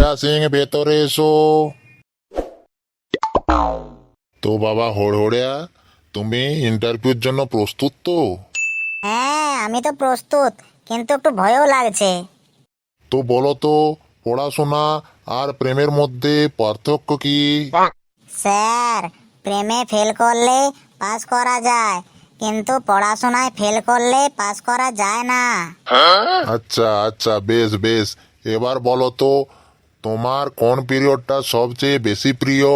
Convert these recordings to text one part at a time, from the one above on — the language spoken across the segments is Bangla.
হড়হড়া সিং ভেতরে এসো। তো বাবা হড়হড়িয়া, তুমি ইন্টারভিউর জন্য প্রস্তুত তো? হ্যাঁ, আমি তো প্রস্তুত, কিন্তু একটু ভয়ও লাগছে। তো বলো তো, পড়াশোনা আর প্রেমের মধ্যে পার্থক্য কি? স্যার, প্রেমে ফেল করলে পাস করা যায়, কিন্তু পড়াশোনায় ফেল করলে পাস করা যায় না। আচ্ছা আচ্ছা, বেশ বেশ। এবার বলো তো, তোমার কোন পিরিয়ডটা সবচেয়ে বেশি প্রিয়?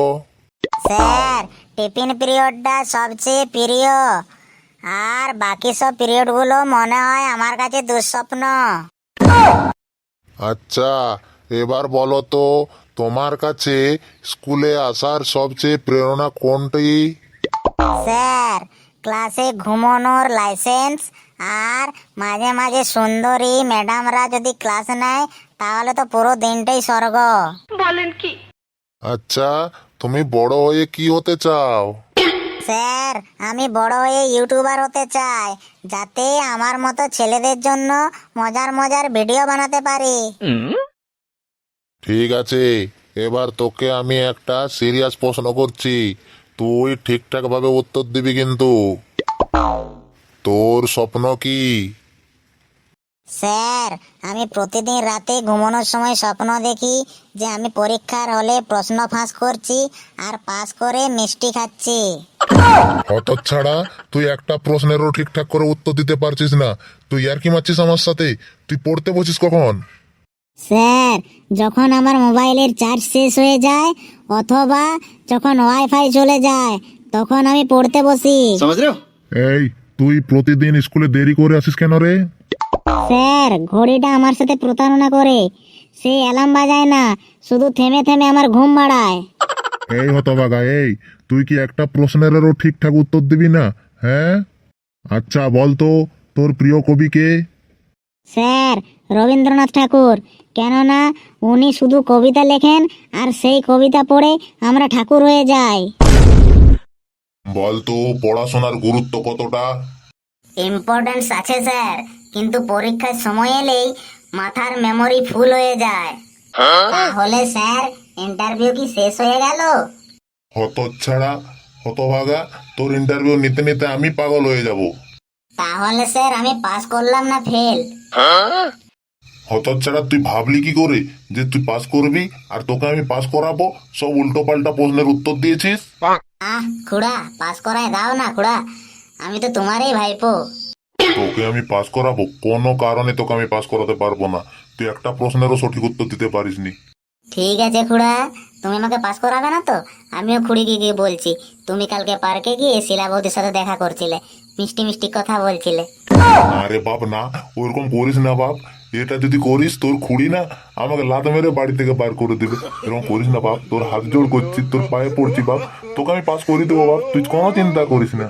স্যার, টিফিন পিরিয়ডটা সবচেয়ে প্রিয়, আর বাকি সব পিরিয়ডগুলো মনে হয় আমার কাছে দুঃস্বপ্ন। আচ্ছা, এবার বলো তো, তোমার কাছে স্কুলে আসার সবচেয়ে প্রেরণা কোনটি? স্যার, ক্লাসে ঘুমানোর লাইসেন্স, আর মাঝে মাঝে সুন্দরী ম্যাডামরা যদি ক্লাস নেয় তাহলে তো পুরো দিনটাই স্বর্গ। আচ্ছা, তুমি বড় হয়ে কি হতে চাও? স্যার, আমি বড় হয়ে ইউটিউবার হতে চাই, যাতে আমার মতো ছেলেদের জন্য মজার মজার ভিডিও বানাতে পারি। ঠিক আছে, এবার তোকে আমি একটা সিরিয়াস প্রশ্ন করছি, তুই ঠিকঠাক ভাবে উত্তর দিবি কিন্তু। তোর স্বপ্ন কি? স্যার, আমি প্রতিদিন রাতে ঘুমানোর সময় স্বপ্ন দেখি যে আমি পরীক্ষার হলে প্রশ্ন ফাঁস করছি আর পাস করে মিষ্টি খাচ্ছি। হতচ্ছাড়া, তুই একটা প্রশ্নেরও ঠিকঠাক করে উত্তর দিতে পারছিস না। তুই আর কি মারছিস আমার সাথে? তুই পড়তে বসিস কখন? স্যার, যখন আমার মোবাইলের চার্জ শেষ হয়ে যায় অথবা যখন ওয়াইফাই চলে যায় তখন আমি পড়তে বসি। এই, তুই প্রতিদিন স্কুলে দেরি করে আসিস কেন রে? স্যার, ঘড়িটা আমার সাথে প্রতারণা করে, সে অ্যালার্ম বাজায় না, শুধু থেমে থেমে আমার ঘুম বাড়ায়। এই হতভাগা, এই তুই কি একটা প্রশ্নেরও ঠিকঠাক উত্তর দিবি না? হ্যাঁ, আচ্ছা বল তো, তোর প্রিয় কবি কে? স্যার, রবীন্দ্রনাথ ঠাকুর, কেননা উনি শুধু কবিতা লেখেন আর সেই কবিতা পড়ে আমরা ঠাকুর হয়ে যাই। বল তো, পড়াশোনার গুরুত্ব কতটা? ইম্পর্টেন্স আছে স্যার, কিন্তু পরীক্ষার সময় এলেই মাথার মেমোরি ফুল হয়ে যায়। তাহলে স্যার, ইন্টারভিউ কি শেষ হয়ে গেল? হতচ্ছাড়া, হতভাগা, তোর ইন্টারভিউ নিতে নিতে আমি পাগল হয়ে যাব। তাহলে স্যার, আমি পাস করলাম না ফেল? হতচ্ছাড়া, তুই ভাবলি কি করে যে তুই পাস করবি আর তোকে আমি পাস করাবো? সব উল্টো পাল্টা প্রশ্নের উত্তর দিয়েছিস। খুড়া, পাস করায় দাও না খুড়া, আমি তো তোমারই ভাইপো। তোকে আমি পাস করাবো? কোনো কারণে তোকে আমি পাস করাতে পারবো না। তুই একটা প্রশ্নেরও সঠিক উত্তর দিতে পারিসনি। ঠিক আছে খুড়া, তুমি আমাকে পাস করাবে না তো? আমিও খুড়িকে গিয়ে বলছি তুমি কালকে পার্কে গিয়ে শিলা বৌদির সাথে দেখা করছিলে, মিষ্টি মিষ্টি কথা বলছিলে। আরে বাপ না, ওরকম করিস না বাপ। এটা যদি করিস, তোর খুঁড়ি না আমাকে লাত মেরে বাড়ি থেকে বার করে দেবে। এরকম করিস না বাপ, তোর হাত জোড় করছি, তোর পায়ে পড়ছি বাপ, তোকে আমি পাস করে দেবো বাপ, তুই কোনো চিন্তা করিস না।